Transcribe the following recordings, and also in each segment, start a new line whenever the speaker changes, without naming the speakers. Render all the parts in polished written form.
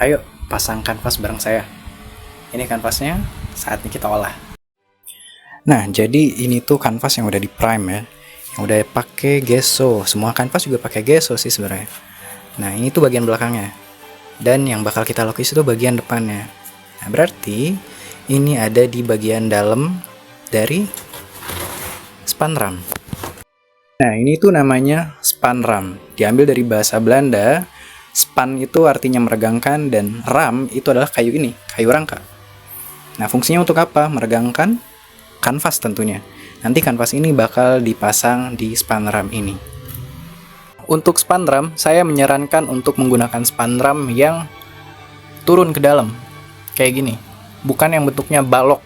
Ayo pasang kanvas bareng saya. Ini kanvasnya, saatnya kita olah. Nah, jadi ini tuh kanvas yang udah di prime ya, yang udah pakai gesso. Semua kanvas juga pakai gesso sih sebenarnya. Nah, ini tuh bagian belakangnya, dan yang bakal kita lukis itu bagian depannya. Nah, berarti ini ada di bagian dalam dari span ram. Nah, ini tuh namanya span ram, diambil dari bahasa Belanda. Span itu artinya meregangkan, dan ram itu adalah kayu ini, kayu rangka. Nah, fungsinya untuk apa? Meregangkan kanvas tentunya. Nanti kanvas ini bakal dipasang di span ram ini. Untuk span ram, saya menyarankan untuk menggunakan span ram yang turun ke dalam, kayak gini. Bukan yang bentuknya balok.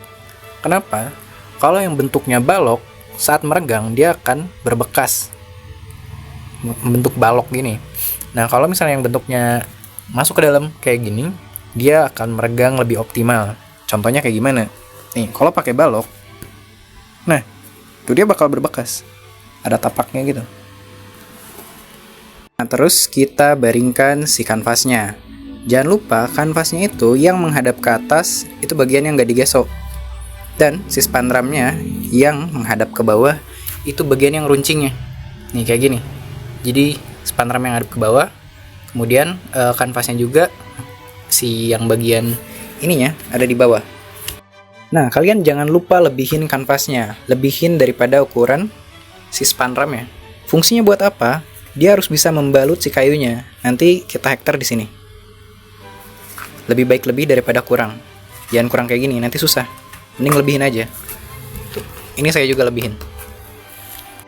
Kenapa? Kalau yang bentuknya balok, saat meregang dia akan berbekas, membentuk balok gini. Nah, kalau misalnya yang bentuknya masuk ke dalam kayak gini, dia akan meregang lebih optimal. Contohnya kayak gimana? Nih, kalau pakai balok, nah, itu dia bakal berbekas. Ada tapaknya gitu. Nah, terus kita baringkan si kanvasnya. Jangan lupa kanvasnya itu yang menghadap ke atas, itu bagian yang nggak digesok. Dan si span ramnya yang menghadap ke bawah, itu bagian yang runcingnya. Nih, kayak gini. Jadi span ram yang ngadep ke bawah, kemudian kanvasnya juga si yang bagian ininya ada di bawah. Nah, kalian jangan lupa lebihin kanvasnya, lebihin daripada ukuran si span ramnya. Fungsinya buat apa? Dia harus bisa membalut si kayunya. Nanti kita hektar di sini. Lebih baik lebih daripada kurang. Jangan kurang kayak gini, nanti susah. Mending lebihin aja. Tuh, ini saya juga lebihin.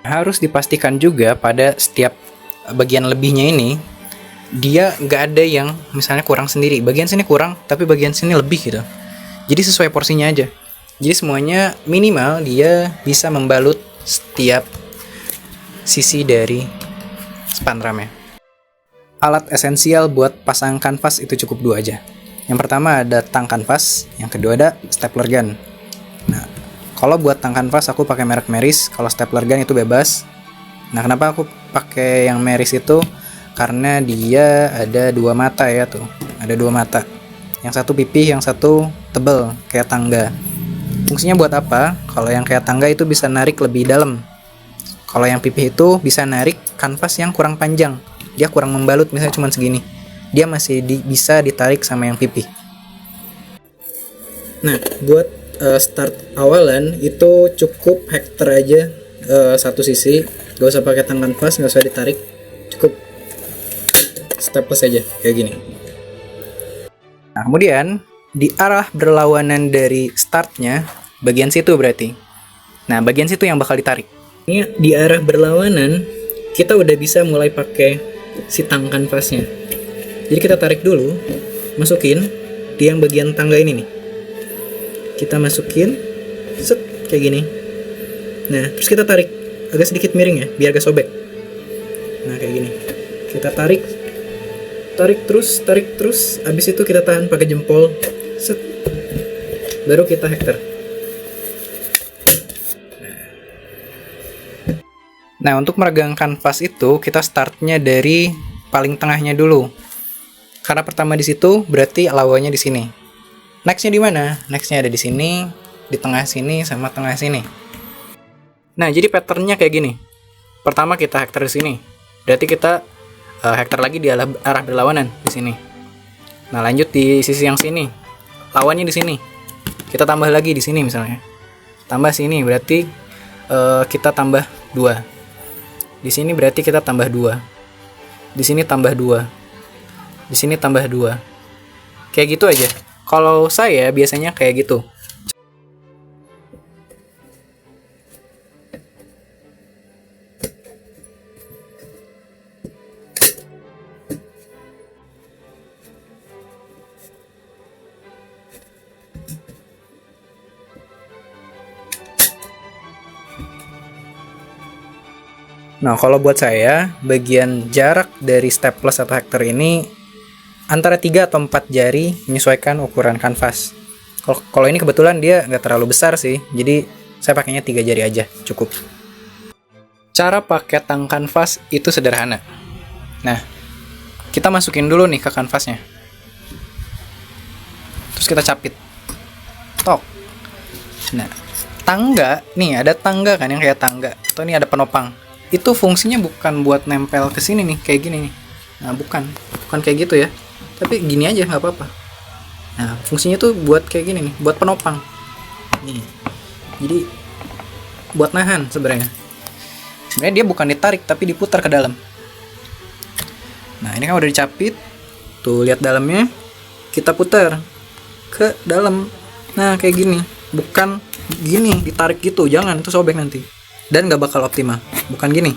Harus dipastikan juga pada setiap bagian lebihnya ini, dia nggak ada yang misalnya kurang sendiri. Bagian sini kurang, tapi bagian sini lebih gitu. Jadi sesuai porsinya aja. Jadi semuanya minimal dia bisa membalut setiap sisi dari span ramnya. Alat esensial buat pasang kanvas itu cukup dua aja. Yang pertama ada tang kanvas, yang kedua ada stapler gun. Nah, kalau buat tang kanvas aku pakai merek Meris, kalau stapler gun itu bebas. Nah, kenapa aku pakai yang Meris itu? Karena dia ada dua mata ya tuh. Ada dua mata. Yang satu pipih, yang satu tebel, kayak tangga. Fungsinya buat apa? Kalau yang kayak tangga itu bisa narik lebih dalam. Kalau yang pipih itu bisa narik kanvas yang kurang panjang. Dia kurang membalut, misalnya cuma segini. Dia masih bisa ditarik sama yang pipih. Nah, buat start awalan itu cukup hektar aja satu sisi. Gak usah pakai tang kanvas, gak usah ditarik. Cukup staples aja, kayak gini. Nah, kemudian di arah berlawanan dari startnya, bagian situ berarti. Nah, bagian situ yang bakal ditarik. Ini di arah berlawanan, kita udah bisa mulai pakai si tang kanvasnya. Jadi kita tarik dulu, masukin di yang bagian tangga ini nih. Kita masukin, set, kayak gini. Nah, terus kita tarik, agak sedikit miring ya, biar gak sobek. Nah, kayak gini. Kita tarik terus, abis itu kita tahan pakai jempol, set, baru kita hektar. Nah, untuk meregang kanvas itu kita startnya dari paling tengahnya dulu. Karena pertama di situ berarti lawannya di sini. Nextnya di mana? Nextnya ada di sini, di tengah sini, sama tengah sini. Nah, jadi patternnya kayak gini. Pertama kita hektar di sini. Berarti kita hektar lagi di arah berlawanan di sini. Nah, lanjut di sisi yang sini. Lawannya di sini. Kita tambah lagi di sini misalnya. Tambah sini berarti kita tambah 2. Di sini berarti kita tambah 2. Di sini tambah 2. Di sini tambah 2. Kayak gitu aja. Kalau saya biasanya kayak gitu. Nah, kalau buat saya, bagian jarak dari staples atau hektar ini antara 3 atau 4 jari menyesuaikan ukuran kanvas. Kalau ini kebetulan dia nggak terlalu besar sih, jadi saya pakainya 3 jari aja, cukup. Cara pakai tang kanvas itu sederhana. Nah, kita masukin dulu nih ke kanvasnya. kita capit. Tok. Nah, tangga, nih ada tangga kan yang kayak tangga. Atau ini ada penopang. Itu fungsinya bukan buat nempel ke sini nih, kayak gini nih. Nah, bukan kayak gitu ya. Tapi gini aja nggak apa-apa. Nah, fungsinya tuh buat kayak gini nih, buat penopang. Nih. Jadi buat nahan sebenarnya. Sebenarnya dia bukan ditarik tapi diputar ke dalam. Nah, ini kan udah dicapit. Tuh, lihat dalamnya. Kita putar ke dalam. Nah, kayak gini. Bukan gini, ditarik gitu. Jangan, itu sobek nanti. Dan nggak bakal optimal. Bukan gini.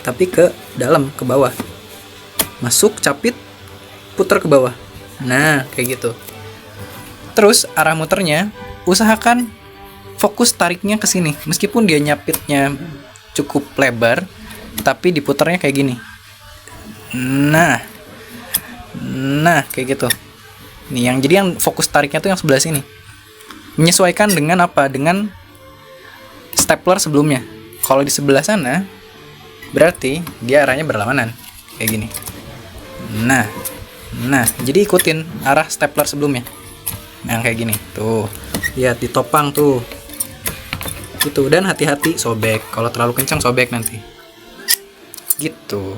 Tapi ke dalam, ke bawah. Masuk, capit, putar ke bawah. Nah, kayak gitu. Terus, arah muternya, usahakan fokus tariknya ke sini. Meskipun dia nyapitnya cukup lebar, tapi diputarnya kayak gini. Nah, kayak gitu. Nih, jadi yang fokus tariknya tuh yang sebelah sini. Menyesuaikan dengan apa? Dengan stapler sebelumnya. Kalau di sebelah sana, berarti dia arahnya berlawanan. Kayak gini. Nah, jadi ikutin arah stapler sebelumnya. Nah, kayak gini. Tuh, lihat ditopang tuh. Gitu, dan hati-hati sobek. Kalau terlalu kencang sobek nanti. Gitu.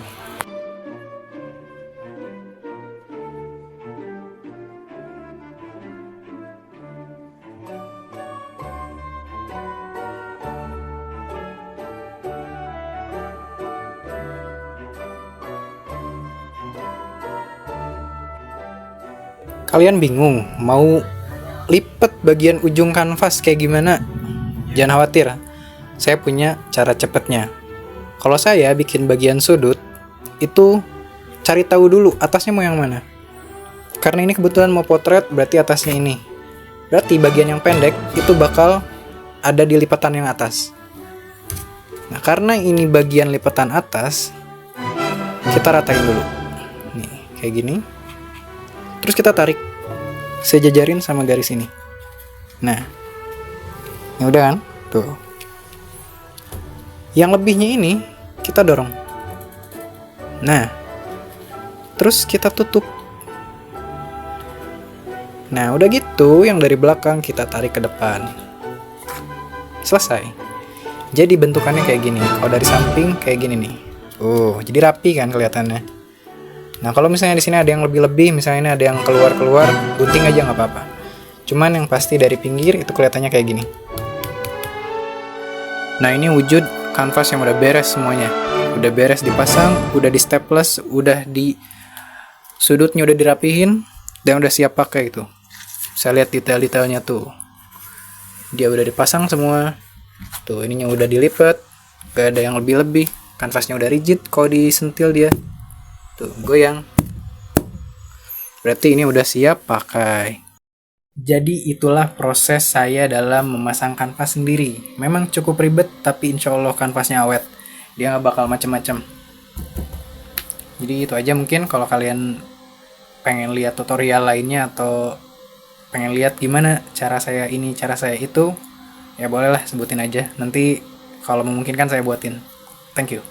Kalian bingung mau lipat bagian ujung kanvas kayak gimana? Jangan khawatir, saya punya cara cepetnya. Kalau saya bikin bagian sudut, itu cari tahu dulu atasnya mau yang mana. Karena ini kebetulan mau potret, berarti atasnya ini. Berarti bagian yang pendek itu bakal ada di lipatan yang atas. Nah, karena ini bagian lipatan atas, kita ratain dulu. Nih, kayak gini. Terus kita tarik sejajarin sama garis ini. Nah, ya udah kan? Tuh. Yang lebihnya ini kita dorong. Nah, terus kita tutup. Nah, udah gitu yang dari belakang kita tarik ke depan. Selesai. Jadi bentukannya kayak gini. Kalau dari samping kayak gini nih. Jadi rapi kan kelihatannya. Nah, kalau misalnya di sini ada yang lebih-lebih, misalnya ini ada yang keluar-keluar, gunting aja nggak apa-apa. Cuman yang pasti dari pinggir itu kelihatannya kayak gini. Nah, ini wujud kanvas yang udah beres semuanya. Udah beres dipasang, udah di staples, udah di sudutnya udah dirapihin, dan udah siap pakai itu. Saya lihat detail-detailnya tuh. Dia udah dipasang semua. Tuh, ininya udah dilipat. Gak ada yang lebih-lebih. Kanvasnya udah rigid, kalau disentil dia. Tuh, goyang. Berarti ini udah siap pakai. Jadi itulah proses saya dalam memasang kanvas sendiri. Memang cukup ribet, tapi insya Allah kanvasnya awet. Dia nggak bakal macem-macem. Jadi itu aja mungkin. Kalau kalian pengen lihat tutorial lainnya atau pengen lihat gimana cara saya ini, cara saya itu, ya bolehlah sebutin aja. Nanti kalau memungkinkan saya buatin. Thank you.